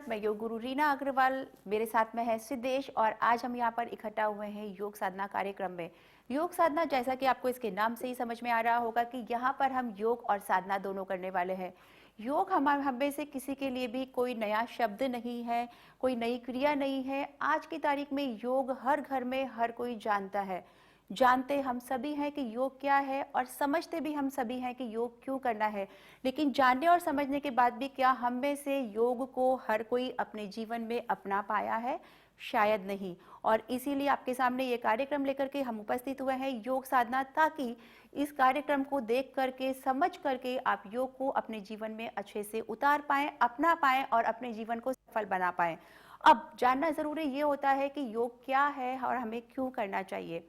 मैं योग गुरु रीना अग्रवाल, मेरे साथ में है सिद्धेश और आज हम यहाँ पर इकट्ठा हुए हैं योग साधना कार्यक्रम में। योग साधना, जैसा कि आपको इसके नाम से ही समझ में आ रहा होगा कि यहाँ पर हम योग और साधना दोनों करने वाले हैं। योग हम में से किसी के लिए भी कोई नया शब्द नहीं है, कोई नई क्रिया नहीं है। आज की तारीख में योग हर घर में हर कोई जानता है। जानते हम सभी हैं कि योग क्या है और समझते भी हम सभी हैं कि योग क्यों करना है। लेकिन जानने और समझने के बाद भी क्या हम में से योग को हर कोई अपने जीवन में अपना पाया है? शायद नहीं। और इसीलिए आपके सामने ये कार्यक्रम लेकर के हम उपस्थित हुए हैं, योग साधना, ताकि इस कार्यक्रम को देख करके, समझ करके आप योग को अपने जीवन में अच्छे से उतार पाएं, अपना पाएं और अपने जीवन को सफल बना पाएं। अब जानना जरूरी ये होता है कि योग क्या है और हमें क्यों करना चाहिए।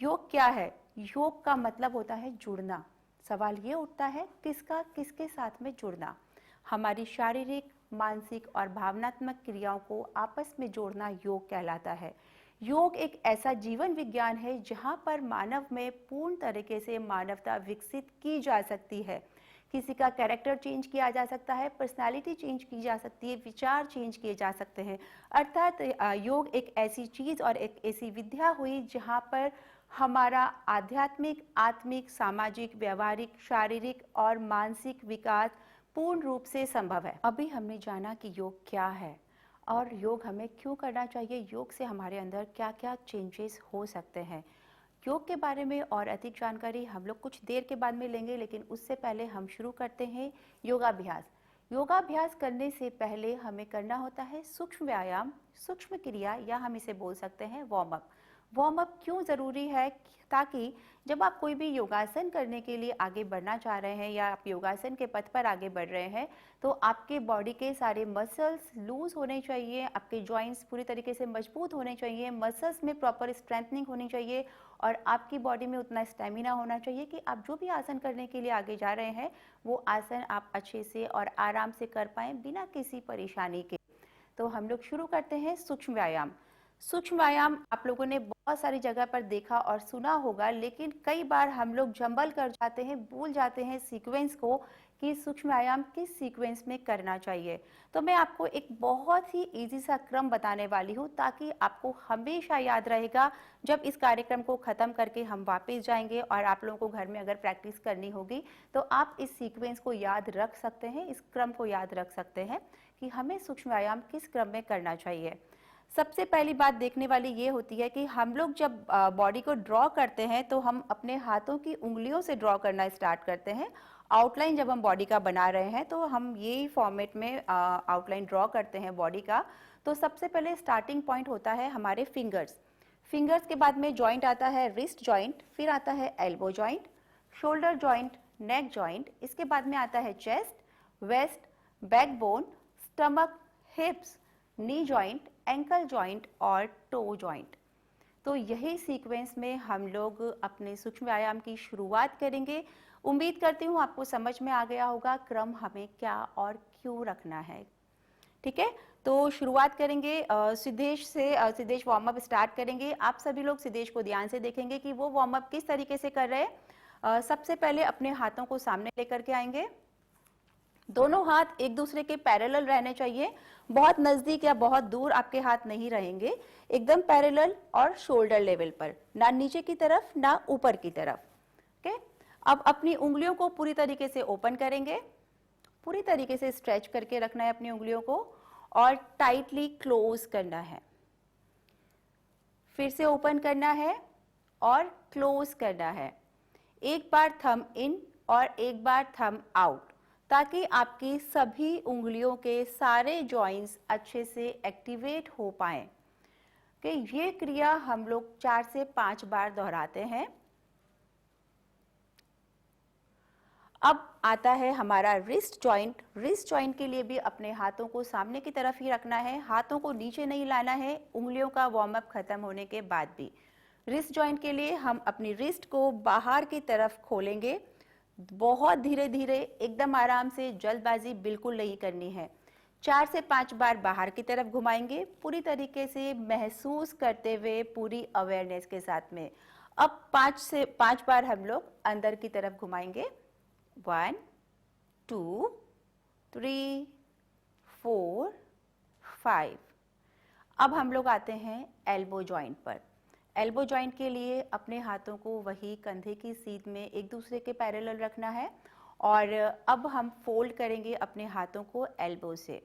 योग क्या है? योग का मतलब होता है जुड़ना। सवाल ये उठता है किसका किसके साथ में जुड़ना। हमारी शारीरिक, मानसिक और भावनात्मक क्रियाओं को आपस में जोड़ना योग कहलाता है। योग एक ऐसा जीवन विज्ञान है जहां पर मानव में पूर्ण तरीके से मानवता विकसित की जा सकती है। किसी का कैरेक्टर चेंज किया जा सकता है, पर्सनालिटी चेंज की जा सकती है, विचार चेंज किए जा सकते हैं। अर्थात योग एक ऐसी चीज और एक ऐसी विद्या हुई जहां पर हमारा आध्यात्मिक, आत्मिक, सामाजिक, व्यवहारिक, शारीरिक और मानसिक विकास पूर्ण रूप से संभव है। अभी हमने जाना कि योग क्या है और योग हमें क्यों करना चाहिए, योग से हमारे अंदर क्या क्या चेंजेस हो सकते हैं। योग के बारे में और अधिक जानकारी हम लोग कुछ देर के बाद में लेंगे, लेकिन उससे पहले हम शुरू करते हैं योगाभ्यास। योगाभ्यास करने से पहले हमें करना होता है सूक्ष्म व्यायाम, सूक्ष्म क्रिया, या हम इसे बोल सकते हैं वार्म अप। वार्म अप क्यों ज़रूरी है? ताकि जब आप कोई भी योगासन करने के लिए आगे बढ़ना चाह रहे हैं या आप योगासन के पथ पर आगे बढ़ रहे हैं, तो आपके बॉडी के सारे मसल्स लूज होने चाहिए, आपके जॉइंट्स पूरी तरीके से मजबूत होने चाहिए, मसल्स में प्रॉपर स्ट्रेंथनिंग होनी चाहिए और आपकी बॉडी में उतना स्टेमिना होना चाहिए कि आप जो भी आसन करने के लिए आगे जा रहे हैं वो आसन आप अच्छे से और आराम से कर पाएं बिना किसी परेशानी के। तो हम लोग शुरू करते हैं सूक्ष्म व्यायाम। सूक्ष्म व्यायाम आप लोगों ने बहुत सारी जगह पर देखा और सुना होगा, लेकिन कई बार हम लोग जंबल कर जाते हैं, भूल जाते हैं सीक्वेंस को कि सूक्ष्म व्यायाम किस सीक्वेंस में करना चाहिए। तो मैं आपको एक बहुत ही इजी सा क्रम बताने वाली हूँ ताकि आपको हमेशा याद रहेगा। जब इस कार्यक्रम को ख़त्म करके हम वापस जाएंगे और आप लोगों को घर में अगर प्रैक्टिस करनी होगी तो आप इस सीक्वेंस को याद रख सकते हैं, इस क्रम को याद रख सकते हैं कि हमें सूक्ष्म व्यायाम किस क्रम में करना चाहिए। सबसे पहली बात देखने वाली ये होती है कि हम लोग जब बॉडी को ड्रॉ करते हैं तो हम अपने हाथों की उंगलियों से ड्रॉ करना स्टार्ट करते हैं। आउटलाइन जब हम बॉडी का बना रहे हैं तो हम यही फॉर्मेट में आउटलाइन ड्रॉ करते हैं बॉडी का। तो सबसे पहले स्टार्टिंग पॉइंट होता है हमारे फिंगर्स। फिंगर्स के बाद में जॉइंट आता है रिस्ट जॉइंट, फिर आता है elbow joint, shoulder joint, neck joint, इसके बाद में आता है chest, waist, backbone, stomach, hips, knee joint, ankle joint और टो जॉइंट। तो यही सीक्वेंस में हम लोग अपने सूक्ष्म व्यायाम की शुरुआत करेंगे। उम्मीद करती हूँ आपको समझ में आ गया होगा क्रम हमें क्या और क्यों रखना है। ठीक है, तो शुरुआत करेंगे सिद्धेश से। सिद्धेश वार्म अप स्टार्ट करेंगे। आप सभी लोग सिद्धेश को ध्यान से देखेंगे कि वो वार्म अप किस तरीके से कर रहे हैं। सबसे पहले अपने हाथों को सामने लेकर के आएंगे। दोनों हाथ एक दूसरे के पैरेलल रहने चाहिए, बहुत नजदीक या बहुत दूर आपके हाथ नहीं रहेंगे, एकदम पैरेलल और शोल्डर लेवल पर, ना नीचे की तरफ ना ऊपर की तरफ। ओके, अब अपनी उंगलियों को पूरी तरीके से ओपन करेंगे, पूरी तरीके से स्ट्रेच करके रखना है अपनी उंगलियों को और टाइटली क्लोज करना है। फिर से ओपन करना है और क्लोज करना है। एक बार थंब इन और एक बार थंब आउट, ताकि आपकी सभी उंगलियों के सारे जॉइंट्स अच्छे से एक्टिवेट हो पाएं। कि ये क्रिया हम लोग 4 से 5 बार दोहराते हैं। अब आता है हमारा रिस्ट जॉइंट। रिस्ट जॉइंट के लिए भी अपने हाथों को सामने की तरफ ही रखना है, हाथों को नीचे नहीं लाना है उंगलियों का वार्म अप खत्म होने के बाद भी। रिस्ट जॉइंट के लिए हम अपनी रिस्ट को बाहर की तरफ खोलेंगे, बहुत धीरे धीरे, एकदम आराम से, जल्दबाजी बिल्कुल नहीं करनी है। 4 से 5 बार बाहर की तरफ घुमाएंगे, पूरी तरीके से महसूस करते हुए, पूरी अवेयरनेस के साथ में। अब 5 से 5 बार हम लोग अंदर की तरफ घुमाएंगे। 1 2 3 4 5। अब हम लोग आते हैं एल्बो जॉइंट पर। एल्बो जॉइंट के लिए अपने हाथों को वही कंधे की सीध में एक दूसरे के पैरेलल रखना है और अब हम फोल्ड करेंगे अपने हाथों को एल्बो से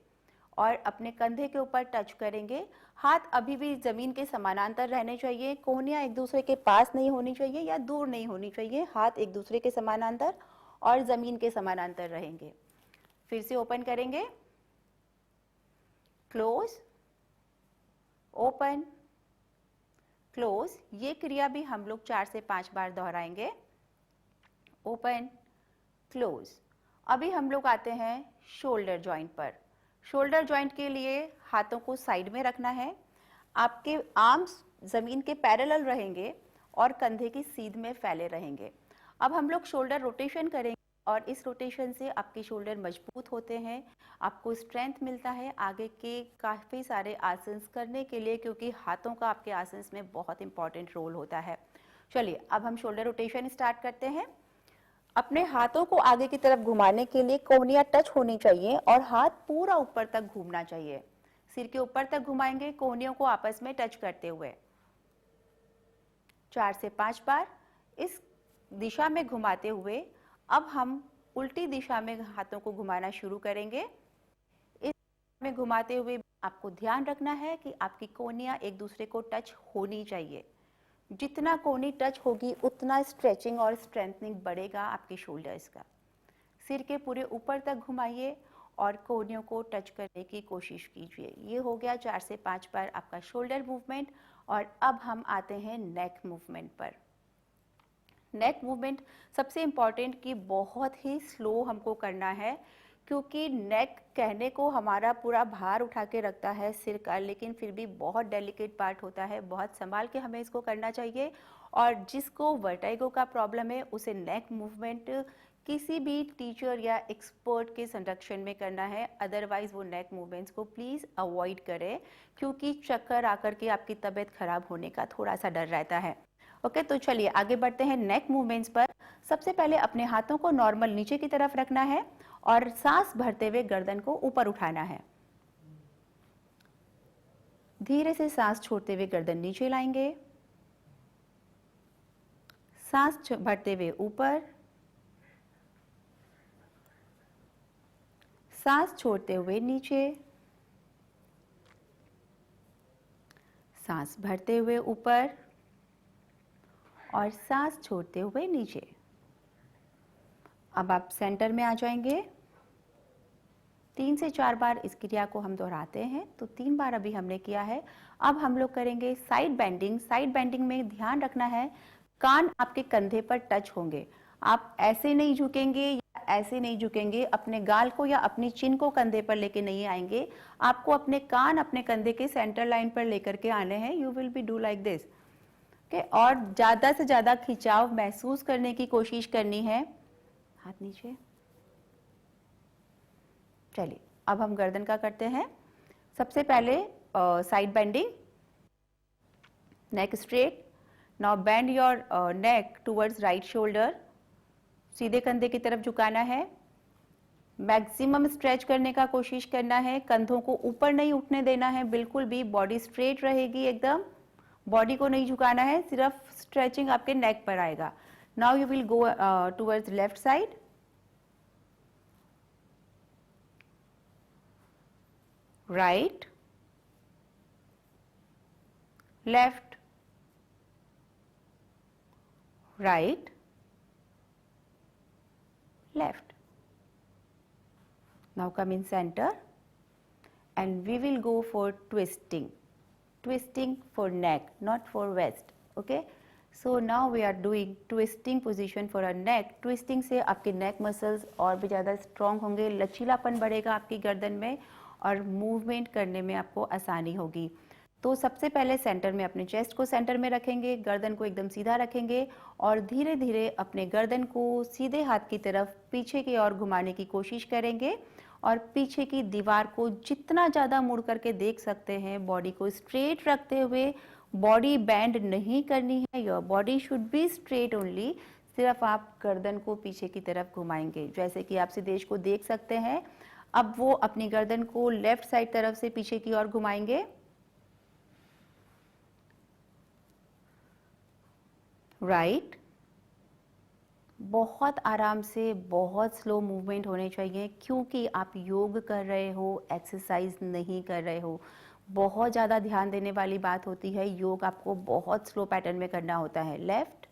और अपने कंधे के ऊपर टच करेंगे। हाथ अभी भी जमीन के समानांतर रहने चाहिए, कोहनियां एक दूसरे के पास नहीं होनी चाहिए या दूर नहीं होनी चाहिए। हाथ एक दूसरे के समानांतर और जमीन के समानांतर रहेंगे। फिर से ओपन करेंगे, क्लोज, ओपन, क्लोज। ये क्रिया भी हम लोग 4 से 5 बार दोहराएंगे। Open, close. अभी हम लोग आते हैं शोल्डर जॉइंट पर। शोल्डर जॉइंट के लिए हाथों को साइड में रखना है, आपके आर्म्स जमीन के पैरेलल रहेंगे और कंधे की सीध में फैले रहेंगे। अब हम लोग शोल्डर रोटेशन करेंगे और इस रोटेशन से आपके शोल्डर मजबूत होते हैं, आपको स्ट्रेंथ मिलता है आगे के काफ़ी सारे आसन्स करने के लिए, क्योंकि हाथों का आपके आसन्स में बहुत इंपॉर्टेंट रोल होता है। चलिए अब हम शोल्डर रोटेशन स्टार्ट करते हैं। अपने हाथों को आगे की तरफ घुमाने के लिए कोहनियां टच होनी चाहिए और हाथ पूरा ऊपर तक घूमना चाहिए। सिर के ऊपर तक घुमाएंगे कोहनियों को आपस में टच करते हुए 4 से 5 बार इस दिशा में घुमाते हुए। अब हम उल्टी दिशा में हाथों को घुमाना शुरू करेंगे। इस में घुमाते हुए आपको ध्यान रखना है कि आपकी कोहनियां एक दूसरे को टच होनी चाहिए। जितना कोहनी टच होगी उतना स्ट्रेचिंग और स्ट्रेंथनिंग बढ़ेगा आपके शोल्डर्स का। सिर के पूरे ऊपर तक घुमाइए और कोहनियों को टच करने की कोशिश कीजिए। ये हो गया 4 से 5 बार आपका शोल्डर मूवमेंट। और अब हम आते हैं नेक मूवमेंट पर। नेक मूवमेंट सबसे इम्पॉर्टेंट कि बहुत ही स्लो हमको करना है, क्योंकि नेक कहने को हमारा पूरा भार उठा के रखता है सिर का, लेकिन फिर भी बहुत डेलिकेट पार्ट होता है, बहुत संभाल के हमें इसको करना चाहिए। और जिसको वर्टाइगो का प्रॉब्लम है उसे नेक मूवमेंट किसी भी टीचर या एक्सपर्ट के संरक्षण में करना है, अदरवाइज वो नेक मूवमेंट्स को प्लीज़ अवॉइड करें, क्योंकि चक्कर आकर के आपकी तबीयत खराब होने का थोड़ा सा डर रहता है। ओके, तो चलिए आगे बढ़ते हैं नेक मूवमेंट्स पर। सबसे पहले अपने हाथों को नॉर्मल नीचे की तरफ रखना है और सांस भरते हुए गर्दन को ऊपर उठाना है। धीरे से सांस छोड़ते हुए गर्दन नीचे लाएंगे, सांस भरते हुए ऊपर, सांस छोड़ते हुए नीचे, सांस भरते हुए ऊपर और सांस छोड़ते हुए नीचे। अब आप सेंटर में आ जाएंगे। 3 से 4 बार इस क्रिया को हम दोहराते हैं, तो 3 बार अभी हमने किया है। अब हम लोग करेंगे साइड बेंडिंग। साइड बेंडिंग में ध्यान रखना है कान आपके कंधे पर टच होंगे। आप ऐसे नहीं झुकेंगे या ऐसे नहीं झुकेंगे, अपने गाल को या अपनी चिन को कंधे पर लेके नहीं आएंगे। आपको अपने कान अपने कंधे के सेंटर लाइन पर लेकर के आने हैं। You will be do like this. Okay, और ज़्यादा से ज़्यादा खिंचाव महसूस करने की कोशिश करनी है। हाथ नीचे। चलिए अब हम गर्दन का करते हैं। सबसे पहले side bending, neck straight. Now bend your neck towards right shoulder. सीधे कंधे की तरफ झुकाना है, मैक्सिमम स्ट्रेच करने का कोशिश करना है, कंधों को ऊपर नहीं उठने देना है बिल्कुल भी, बॉडी स्ट्रेट रहेगी एकदम, बॉडी को नहीं झुकाना है, सिर्फ स्ट्रेचिंग आपके नेक पर आएगा। Now you will go towards left side, right, left, right, left. Now come in center and we will go for twisting. Twisting for neck, not for waist. Okay. So now we are doing twisting position for our neck. Twisting से आपके neck muscles और भी ज़्यादा strong होंगे, लचीलापन बढ़ेगा आपकी गर्दन में और movement करने में आपको आसानी होगी। तो सबसे पहले सेंटर में अपने चेस्ट को सेंटर में रखेंगे, गर्दन को एकदम सीधा रखेंगे और धीरे धीरे अपने गर्दन को सीधे हाथ की तरफ पीछे की ओर घुमाने की कोशिश करेंगे और पीछे की दीवार को जितना ज़्यादा मुड़ करके देख सकते हैं, बॉडी को स्ट्रेट रखते हुए। बॉडी बैंड नहीं करनी है, your body should be straight only. सिर्फ आप गर्दन को पीछे की तरफ घुमाएंगे, जैसे कि आप सिद्धेश को देख सकते हैं। अब वो अपनी गर्दन को लेफ्ट साइड तरफ से पीछे की ओर घुमाएंगे, राइट। बहुत आराम से, बहुत स्लो मूवमेंट होने चाहिए, क्योंकि आप योग कर रहे हो, एक्सरसाइज नहीं कर रहे हो। बहुत ज़्यादा ध्यान देने वाली बात होती है, योग आपको बहुत स्लो पैटर्न में करना होता है। Left,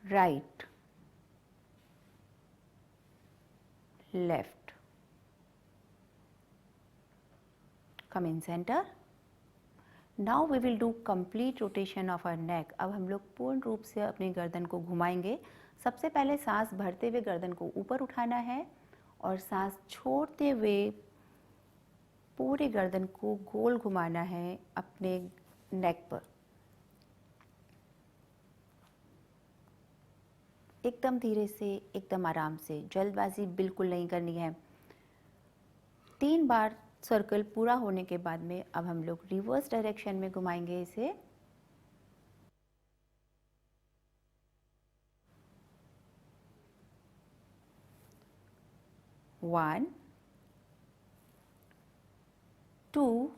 right, left, come in centre. Now we will do complete rotation of our neck. अब हम लोग पूर्ण रूप से अपनी गर्दन को घुमाएंगे। सबसे पहले सांस भरते हुए गर्दन को ऊपर उठाना है और सांस छोड़ते हुए पूरी गर्दन को गोल घुमाना है अपने नेक पर। एकदम धीरे से, एकदम आराम से, जल्दबाजी बिल्कुल नहीं करनी है। 3 बार सर्कल पूरा होने के बाद में अब हम लोग रिवर्स डायरेक्शन में घुमाएंगे इसे। वन, टू,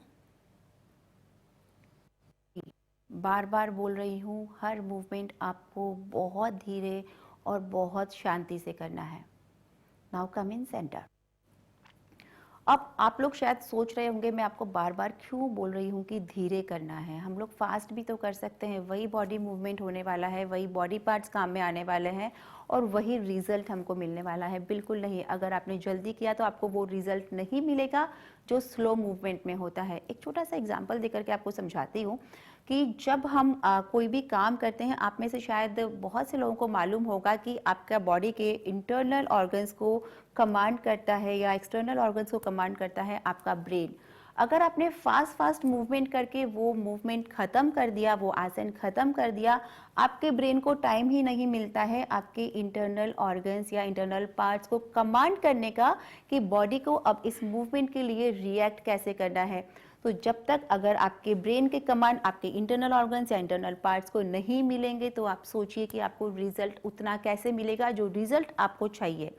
बार बार बोल रही हूँ, हर मूवमेंट आपको बहुत धीरे और बहुत शांति से करना है। Now come in centre. अब आप लोग शायद सोच रहे होंगे मैं आपको बार बार क्यों बोल रही हूँ कि धीरे करना है। हम लोग फास्ट भी तो कर सकते हैं, वही बॉडी मूवमेंट होने वाला है, वही बॉडी पार्ट्स काम में आने वाले हैं और वही रिजल्ट हमको मिलने वाला है। बिल्कुल नहीं, अगर आपने जल्दी किया तो आपको वो रिजल्ट नहीं मिलेगा जो स्लो मूवमेंट में होता है। एक छोटा सा एग्जाम्पल देकर के आपको समझाती हूँ कि जब हम कोई भी काम करते हैं, आप में से शायद बहुत से लोगों को मालूम होगा कि आपका बॉडी के इंटरनल ऑर्गन्स को कमांड करता है या एक्सटर्नल ऑर्गन्स को कमांड करता है आपका ब्रेन। अगर आपने फास्ट मूवमेंट करके वो मूवमेंट खत्म कर दिया, वो आसन खत्म कर दिया, आपके ब्रेन को टाइम ही नहीं मिलता है आपके इंटरनल ऑर्गन्स या इंटरनल पार्ट्स को कमांड करने का कि बॉडी को अब इस मूवमेंट के लिए रिएक्ट कैसे करना है। तो जब तक अगर आपके ब्रेन के कमांड आपके इंटरनल ऑर्गन्स या इंटरनल पार्ट्स को नहीं मिलेंगे तो आप सोचिए कि आपको रिजल्ट उतना कैसे मिलेगा जो रिजल्ट आपको चाहिए।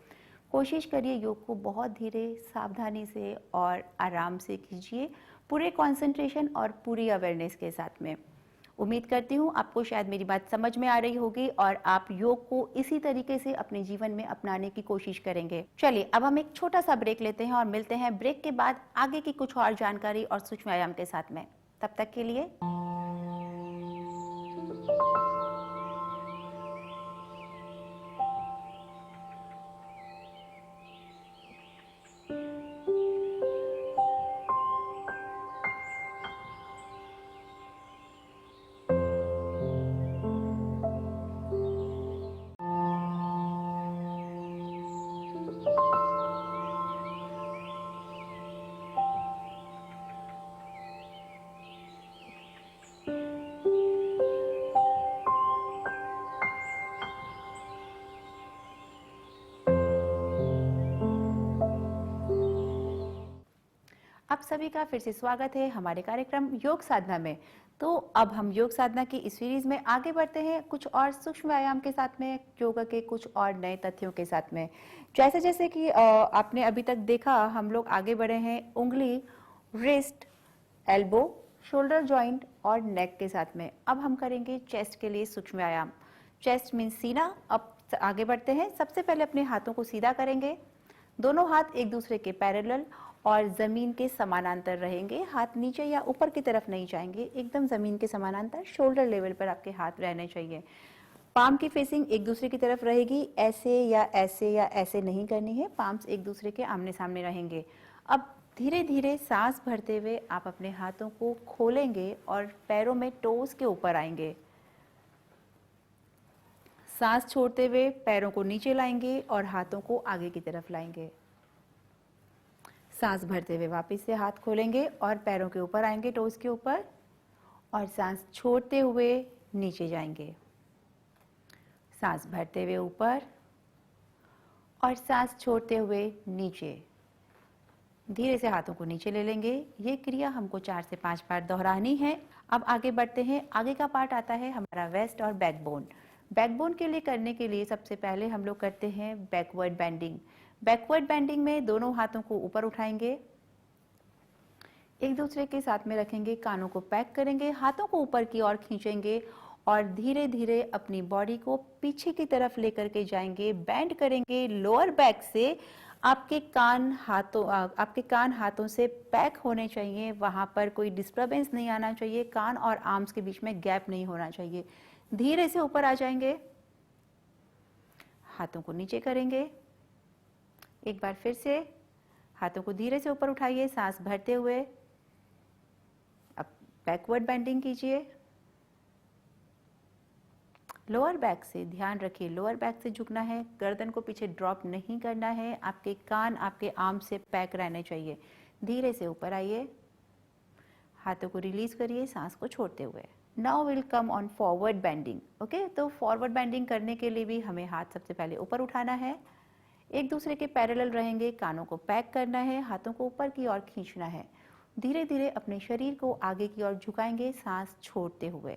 कोशिश करिए योग को बहुत धीरे, सावधानी से और आराम से कीजिए, पूरे कंसंट्रेशन और पूरी अवेयरनेस के साथ में। उम्मीद करती हूँ आपको शायद मेरी बात समझ में आ रही होगी और आप योग को इसी तरीके से अपने जीवन में अपनाने की कोशिश करेंगे। चलिए अब हम एक छोटा सा ब्रेक लेते हैं और मिलते हैं ब्रेक के बाद आगे की कुछ और जानकारी और सूक्ष्म व्यायाम के साथ में। तब तक के लिए आप सभी का फिर से स्वागत है हमारे कार्यक्रम योग साधना में। तो अब हम योग साधना की इस सीरीज में आगे बढ़ते हैं कुछ और सूक्ष्म व्यायाम के साथ में, योगा के कुछ और नए तथ्यों के साथ में। जैसे जैसे कि आपने अभी तक देखा, हम लोग आगे बढ़े हैं उंगली, रिस्ट, एल्बो, शोल्डर जॉइंट और नेक के साथ में। अब हम करेंगे चेस्ट के लिए सूक्ष्म व्यायाम। चेस्ट मीन्स सीना। अब आगे बढ़ते हैं। सबसे पहले अपने हाथों को सीधा करेंगे, दोनों हाथ एक दूसरे के पैरेलल और जमीन के समानांतर रहेंगे। हाथ नीचे या ऊपर की तरफ नहीं जाएंगे, एकदम जमीन के समानांतर, शोल्डर लेवल पर आपके हाथ रहने चाहिए। पाम की फेसिंग एक दूसरे की तरफ रहेगी, ऐसे या ऐसे या ऐसे नहीं करनी है, पाम्स एक दूसरे के आमने सामने रहेंगे। अब धीरे धीरे सांस भरते हुए आप अपने हाथों को खोलेंगे और पैरों में टोस के ऊपर आएंगे। सांस छोड़ते हुए पैरों को नीचे लाएंगे और हाथों को आगे की तरफ लाएंगे। सांस भरते हुए वापस से हाथ खोलेंगे और पैरों के ऊपर आएंगे, टोस के ऊपर, और सांस छोड़ते हुए नीचे जाएंगे। सांस भरते हुए ऊपर और सांस छोड़ते हुए नीचे। धीरे से हाथों को नीचे ले लेंगे। ये क्रिया हमको 4 से 5 बार दोहरानी है। अब आगे बढ़ते हैं। आगे का पार्ट आता है हमारा वेस्ट और बैकबोन। बैकबोन के लिए करने के लिए सबसे पहले हम लोग करते हैं बैकवर्ड बेंडिंग। बैकवर्ड बेंडिंग में दोनों हाथों को ऊपर उठाएंगे, एक दूसरे के साथ में रखेंगे, कानों को पैक करेंगे, हाथों को ऊपर की ओर खींचेंगे और धीरे धीरे अपनी बॉडी को पीछे की तरफ लेकर के जाएंगे, बैंड करेंगे लोअर बैक से। आपके कान हाथों से पैक होने चाहिए, वहां पर कोई डिस्टरबेंस नहीं आना चाहिए, कान और आर्म्स के बीच में गैप नहीं होना चाहिए। धीरे से ऊपर आ जाएंगे, हाथों को नीचे करेंगे, एक बार फिर से हाथों को धीरे से ऊपर उठाइए, सांस भरते हुए। अब बैकवर्ड बेंडिंग कीजिए, लोअर बैक से ध्यान रखिए, लोअर बैक से झुकना है, गर्दन को पीछे ड्रॉप नहीं करना है, आपके कान आपके आर्म से पैक रहने चाहिए। धीरे से ऊपर आइए, हाथों को रिलीज करिए, सांस को छोड़ते हुए। Now will come on forward bending. Okay, तो फॉरवर्ड बेंडिंग करने के लिए भी हमें हाथ सबसे पहले ऊपर उठाना है, एक दूसरे के पैरेलल रहेंगे, कानों को पैक करना है, हाथों को ऊपर की ओर खींचना है। धीरे धीरे अपने शरीर को आगे की ओर झुकाएंगे, सांस छोड़ते हुए।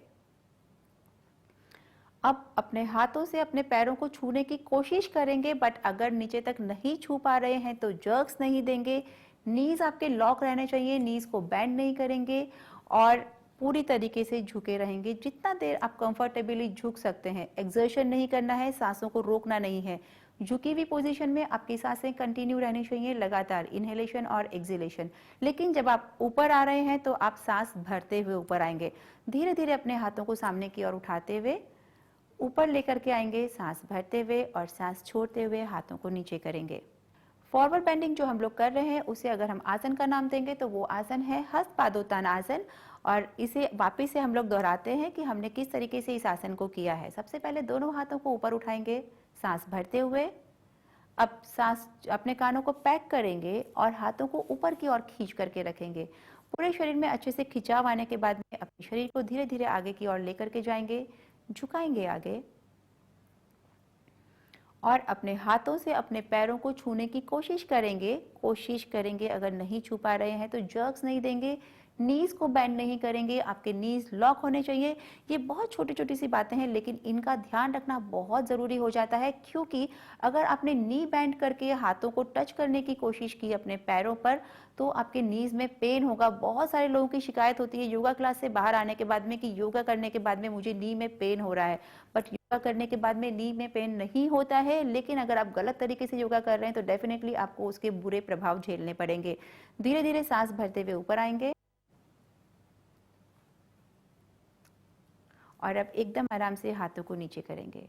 अब अपने हाथों से अपने पैरों को छूने की कोशिश करेंगे, बट अगर नीचे तक नहीं छू पा रहे हैं तो जर्क्स नहीं देंगे। नीज आपके लॉक रहने चाहिए, नीज को बेंड नहीं करेंगे और पूरी तरीके से झुके रहेंगे। जितना देर आप कंफर्टेबली झुक सकते हैं, एक्सर्शन नहीं करना है, सांसों को रोकना नहीं है। झुकी हुई पोजीशन में आपकी सांसें कंटिन्यू रहनी चाहिए, लगातार इनहेलेशन और एक्सहेलेशन। लेकिन जब आप ऊपर आ रहे हैं तो आप सांस भरते हुए ऊपर आएंगे। धीरे धीरे अपने हाथों को सामने की ओर उठाते हुए ऊपर लेकर के आएंगे, सांस भरते हुए और सांस छोड़ते हुए हाथों को नीचे करेंगे। फॉरवर्ड बेंडिंग जो हम लोग कर रहे हैं उसे अगर हम आसन का नाम देंगे तो वो आसन है हस्तपादोत्तानासन। और इसे वापस से हम लोग दोहराते हैं कि हमने किस तरीके से इस आसन को किया है। सबसे पहले दोनों हाथों को ऊपर उठाएंगे, सांस भरते हुए। अब सांस अपने कानों को पैक करेंगे और हाथों को ऊपर की ओर खींच करके रखेंगे। पूरे शरीर में अच्छे से खिंचाव आने के बाद में अपने शरीर को धीरे धीरे आगे की ओर लेकर के जाएंगे, झुकाएंगे आगे और अपने हाथों से अपने पैरों को छूने की कोशिश करेंगे। अगर नहीं छू पा रहे हैं तो जर्क्स नहीं देंगे, नीज को बेंड नहीं करेंगे, आपके नीज लॉक होने चाहिए। ये बहुत छोटी छोटी सी बातें हैं, लेकिन इनका ध्यान रखना बहुत ज़रूरी हो जाता है, क्योंकि अगर आपने नी बेंड करके हाथों को टच करने की कोशिश की अपने पैरों पर तो आपके नीज में पेन होगा। बहुत सारे लोगों की शिकायत होती है योगा क्लास से बाहर आने के बाद में कि योगा करने के बाद में मुझे नी में पेन हो रहा है, बट योगा करने के बाद में नी में पेन नहीं होता है। लेकिन अगर आप गलत तरीके से योगा कर रहे हैं तो डेफिनेटली आपको उसके बुरे प्रभाव झेलने पड़ेंगे। धीरे धीरे सांस भरते हुए ऊपर आएंगे और अब एकदम आराम से हाथों को नीचे करेंगे।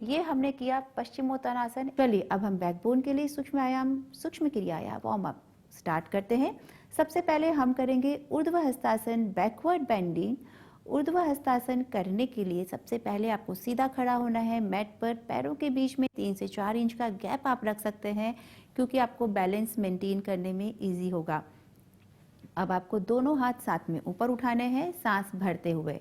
ये हमने किया पश्चिमोत्तानासन। चलिए अब हम बैकबोन के लिए सूक्ष्म क्रिया या वार्म अप स्टार्ट करते हैं। सबसे पहले हम करेंगे ऊर्ध्व हस्तासन, बैकवर्ड बेंडिंग। ऊर्ध्व हस्तासन करने के लिए सबसे पहले आपको सीधा खड़ा होना है मैट पर। पैरों के बीच में 3 से 4 इंच का गैप आप रख सकते हैं, क्योंकि आपको बैलेंस मेंटेन करने में इजी होगा। अब आपको दोनों हाथ साथ में ऊपर उठाने हैं, सांस भरते हुए।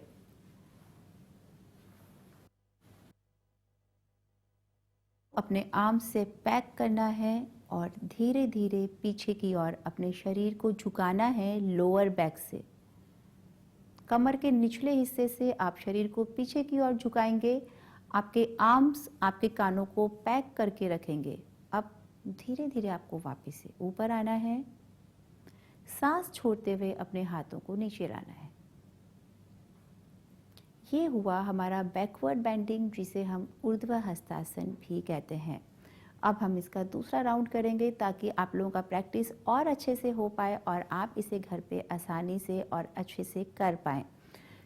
अपने आर्म से पैक करना है और धीरे धीरे पीछे की ओर अपने शरीर को झुकाना है लोअर बैक से। कमर के निचले हिस्से से आप शरीर को पीछे की ओर झुकाएंगे, आपके आर्म्स आपके कानों को पैक करके रखेंगे। अब धीरे धीरे आपको वापस से ऊपर आना है, सांस छोड़ते हुए अपने हाथों को नीचे लाना है। ये हुआ हमारा बैकवर्ड बेंडिंग, जिसे हम ऊर्ध्व हस्तासन भी कहते हैं। अब हम इसका दूसरा राउंड करेंगे ताकि आप लोगों का प्रैक्टिस और अच्छे से हो पाए और आप इसे घर पे आसानी से और अच्छे से कर पाएँ।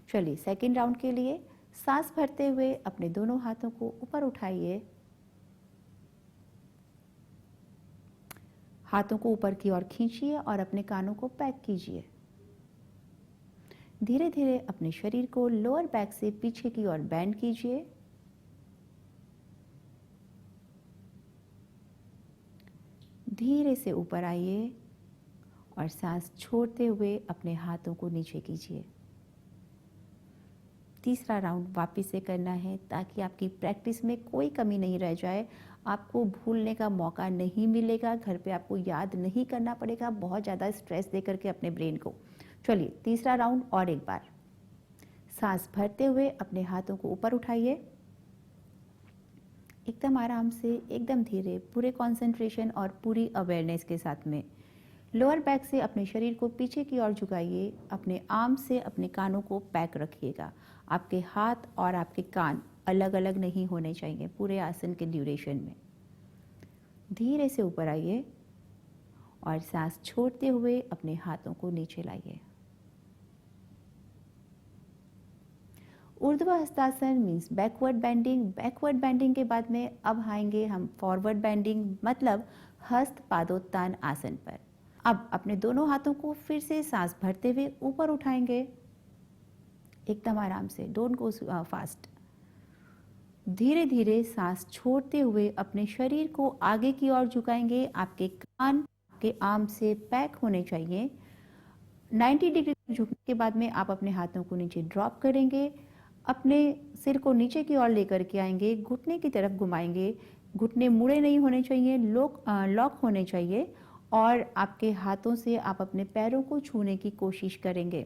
चलिए सेकंड राउंड के लिए सांस भरते हुए अपने दोनों हाथों को ऊपर उठाइए, हाथों को ऊपर की ओर खींचिए और अपने कानों को पैक कीजिए। धीरे धीरे अपने शरीर को लोअर बैक से पीछे की ओर बेंड कीजिए। धीरे से ऊपर आइए और सांस छोड़ते हुए अपने हाथों को नीचे कीजिए। तीसरा राउंड वापस से करना है ताकि आपकी प्रैक्टिस में कोई कमी नहीं रह जाए, आपको भूलने का मौका नहीं मिलेगा, घर पे आपको याद नहीं करना पड़ेगा बहुत ज़्यादा स्ट्रेस दे करके अपने ब्रेन को। चलिए तीसरा राउंड और एक बार। सांस भरते हुए अपने हाथों को ऊपर उठाइए, एकदम आराम से, एकदम धीरे, पूरे कंसंट्रेशन और पूरी अवेयरनेस के साथ में। लोअर बैक से अपने शरीर को पीछे की ओर झुकाइए, अपने आर्म से अपने कानों को पैक रखिएगा। आपके हाथ और आपके कान अलग अलग नहीं होने चाहिए पूरे आसन के ड्यूरेशन में। धीरे से ऊपर आइए और सांस छोड़ते हुए अपने हाथों को नीचे लाइए। ऊर्ध्व hastasana means backward bending. Backward bending के बाद में अब आएंगे हम फॉरवर्ड बेंडिंग, मतलब हस्त पादोत्तान आसन पर। अब अपने दोनों हाथों को फिर से सांस भरते हुए ऊपर उठाएंगे, एकदम आराम से, डोंट गो फास्ट। धीरे धीरे सांस छोड़ते हुए अपने शरीर को आगे की ओर झुकाएंगे। आपके कान आपके आर्म से पैक होने चाहिए। 90 डिग्री झुकने के बाद में आप अपने हाथों को नीचे ड्रॉप करेंगे, अपने सिर को नीचे की ओर लेकर के आएंगे, घुटने की तरफ घुमाएंगे। घुटने मुड़े नहीं होने चाहिए, लॉक होने चाहिए और आपके हाथों से आप अपने पैरों को छूने की कोशिश करेंगे।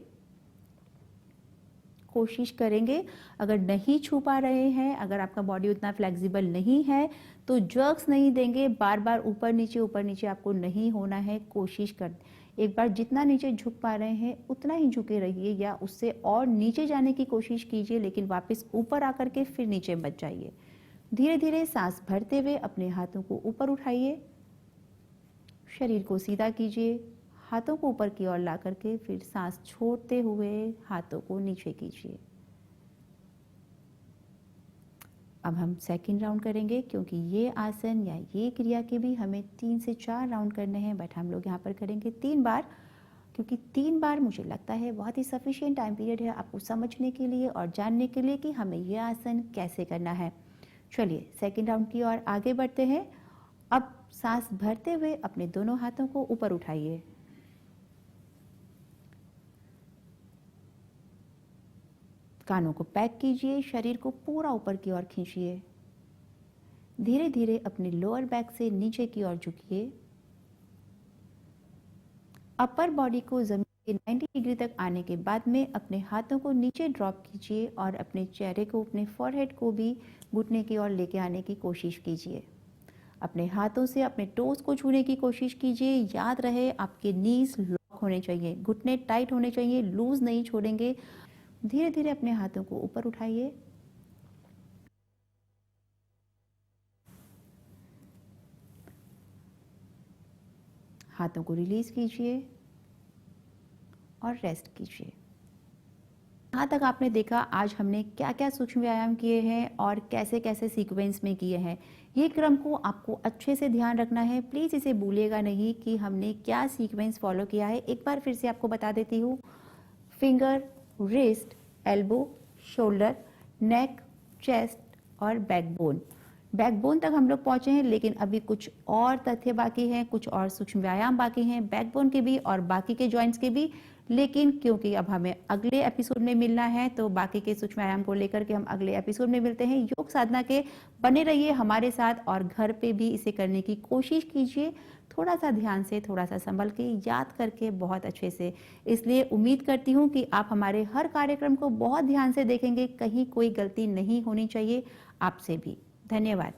अगर नहीं छू पा रहे हैं, अगर आपका बॉडी उतना फ्लेक्सिबल नहीं है तो जर्क्स नहीं देंगे, बार बार ऊपर नीचे आपको नहीं होना है। कोशिश कर एक बार जितना नीचे झुक पा रहे हैं उतना ही झुके रहिए, या उससे और नीचे जाने की कोशिश कीजिए, लेकिन वापस ऊपर आकर के फिर नीचे मत जाइए। धीरे धीरे सांस भरते हुए अपने हाथों को ऊपर उठाइए, शरीर को सीधा कीजिए, हाथों को ऊपर की ओर ला करके फिर सांस छोड़ते हुए हाथों को नीचे कीजिए। अब हम सेकंड राउंड करेंगे, क्योंकि ये आसन या ये क्रिया के भी हमें 3 से 4 राउंड करने हैं, बट हम लोग यहाँ पर करेंगे 3 बार, क्योंकि 3 बार मुझे लगता है बहुत ही सफिशिएंट टाइम पीरियड है आपको समझने के लिए और जानने के लिए कि हमें ये आसन कैसे करना है। चलिए सेकंड राउंड की ओर आगे बढ़ते हैं। अब सांस भरते हुए अपने दोनों हाथों को ऊपर उठाइए, कानों को पैक कीजिए, शरीर को पूरा ऊपर की ओर खींचिए। धीरे धीरे अपने लोअर बैक से नीचे की ओर झुकिए। अपर बॉडी को जमीन के 90 डिग्री तक आने के बाद में अपने हाथों को नीचे ड्रॉप कीजिए और अपने चेहरे को, अपने फॉरहेड को भी घुटने की ओर लेके आने की कोशिश कीजिए। अपने हाथों से अपने टोस को छूने की कोशिश कीजिए। याद रहे आपके नीज लॉक होने चाहिए, घुटने टाइट होने चाहिए, लूज नहीं छोड़ेंगे। धीरे धीरे अपने हाथों को ऊपर उठाइए, हाथों को रिलीज कीजिए और रेस्ट कीजिए। यहाँ तक आपने देखा आज हमने क्या क्या सूक्ष्म व्यायाम किए हैं और कैसे कैसे सीक्वेंस में किए हैं। ये क्रम को आपको अच्छे से ध्यान रखना है, प्लीज़ इसे भूलिएगा नहीं कि हमने क्या सीक्वेंस फॉलो किया है। एक बार फिर से आपको बता देती हूँ। फिंगर, रिस्ट, एल्बो, शोल्डर, नेक, चेस्ट और बैकबोन। बैकबोन तक हम लोग पहुंचे हैं, लेकिन अभी कुछ और तथ्य बाकी हैं, कुछ और सूक्ष्म व्यायाम बाकी हैं, बैकबोन के भी और बाकी के जॉइंट्स के भी। लेकिन क्योंकि अब हमें अगले एपिसोड में मिलना है, तो बाकी के सूक्ष्म व्यायाम को लेकर के हम अगले एपिसोड में मिलते हैं। योग साधना के बने रहिए हमारे साथ और घर पे भी इसे करने की कोशिश कीजिए, थोड़ा सा ध्यान से, थोड़ा सा संभल के, याद करके, बहुत अच्छे से। इसलिए उम्मीद करती हूँ कि आप हमारे हर कार्यक्रम को बहुत ध्यान से देखेंगे, कहीं कोई गलती नहीं होनी चाहिए आपसे भी। धन्यवाद।